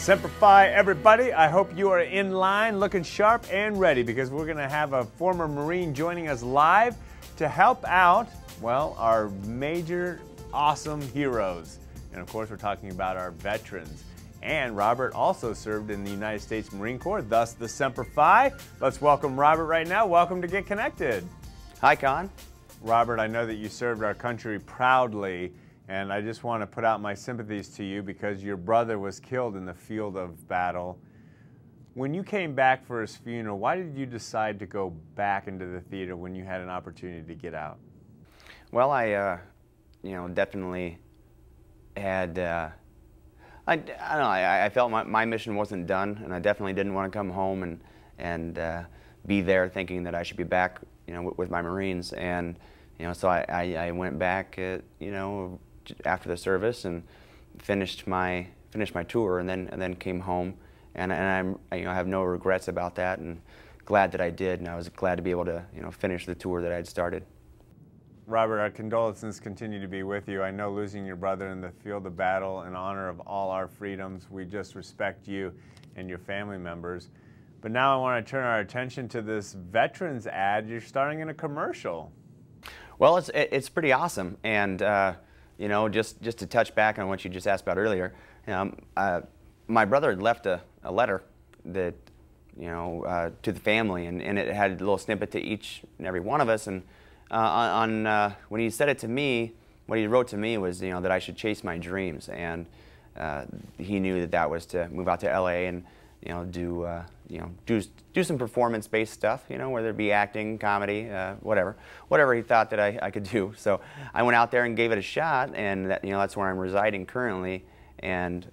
Semper Fi, everybody. I hope you are in line, looking sharp and ready, because we're going to have a former Marine joining us live to help out, well, our major awesome heroes. And of course, we're talking about our veterans. And Robert also served in the United States Marine Corps, thus the Semper Fi. Let's welcome Robert right now. Welcome to Get Connected. Hi, Conn. Robert, I know that you served our country proudly, and I just want to put out my sympathies to you because your brother was killed in the field of battle. When you came back for his funeral, why did you decide to go back into the theater when you had an opportunity to get out? Well, I definitely had, I don't know, I felt my mission wasn't done, and I definitely didn't want to come home and be there thinking that I should be back, with my Marines. And, so I went back, after the service and finished my tour, and then came home, and I have no regrets about that, and glad that I did, and I was glad to be able to finish the tour that I had started. Robert, our condolences continue to be with you. I know losing your brother in the field of battle in honor of all our freedoms. We just respect you and your family members. But now I want to turn our attention to this veterans ad. You're starring in a commercial. Well, it's pretty awesome, and just to touch back on what you just asked about earlier, my brother had left a letter that to the family, and it had a little snippet to each and every one of us. And when he said it to me, what he wrote to me was that I should chase my dreams, and he knew that was to move out to LA and do some performance-based stuff, whether it be acting, comedy, whatever he thought that I could do. So I went out there and gave it a shot, and that's where I'm residing currently. And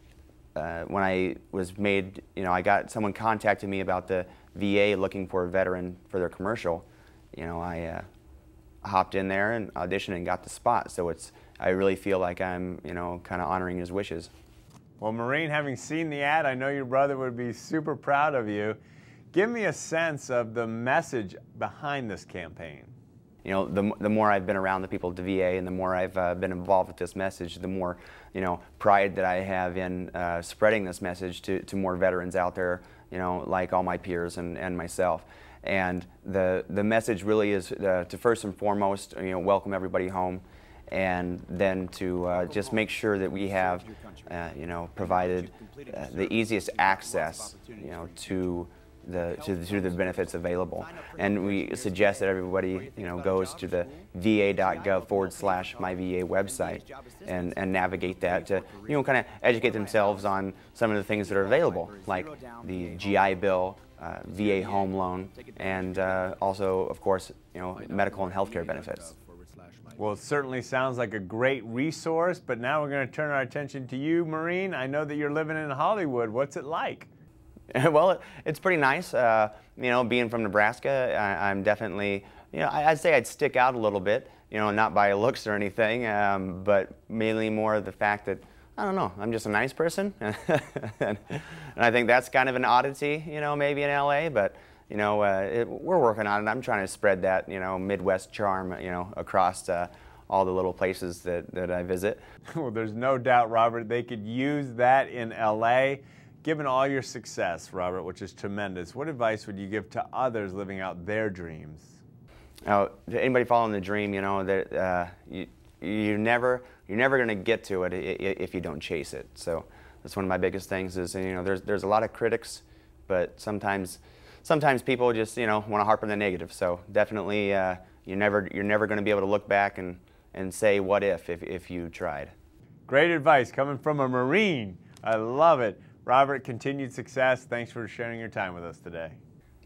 when I was made, I got someone contacted me about the VA looking for a veteran for their commercial. I hopped in there and auditioned and got the spot. So I really feel like I'm, kind of honoring his wishes. Well, Marine, having seen the ad, I know your brother would be super proud of you. Give me a sense of the message behind this campaign. The more I've been around the people at the VA and the more I've been involved with this message, the more, pride that I have in spreading this message to more veterans out there, like all my peers and myself. And the message really is to first and foremost, welcome everybody home, and then to just make sure that we have, provided the easiest access, to the benefits available. And we suggest that everybody, goes to the va.gov/myva website and navigate that to, kind of educate themselves on some of the things that are available, like the GI Bill, VA home loan, and also, of course, medical and healthcare benefits. Well, it certainly sounds like a great resource, but now we're going to turn our attention to you, Marine. I know that you're living in Hollywood. What's it like? Well, it's pretty nice. Being from Nebraska, I'm definitely, I'd say I'd stick out a little bit, not by looks or anything, but mainly more the fact that, I don't know, I'm just a nice person. And I think that's kind of an oddity, maybe in LA, but we're working on it. I'm trying to spread that, Midwest charm, across all the little places that I visit. Well, there's no doubt, Robert, they could use that in LA. Given all your success, Robert, which is tremendous, what advice would you give to others living out their dreams? To anybody following the dream, that you're never going to get to it if you don't chase it. So that's one of my biggest things is, there's a lot of critics, but sometimes people just, want to harp on the negative. So definitely, you're never going to be able to look back and say, what if you tried. Great advice coming from a Marine. I love it. Robert, continued success. Thanks for sharing your time with us today.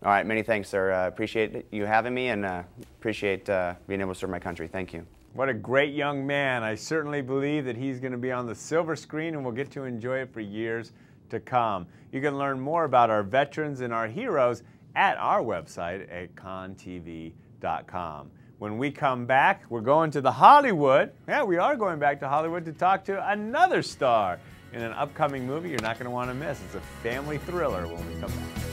All right, many thanks, sir. Appreciate you having me, and appreciate being able to serve my country. Thank you. What a great young man. I certainly believe that he's going to be on the silver screen, and we'll get to enjoy it for years to come. You can learn more about our veterans and our heroes at our website at conntv.com. When we come back, we're going to the Hollywood. Yeah, we are going back to Hollywood to talk to another star in an upcoming movie you're not going to want to miss. It's a family thriller when we come back.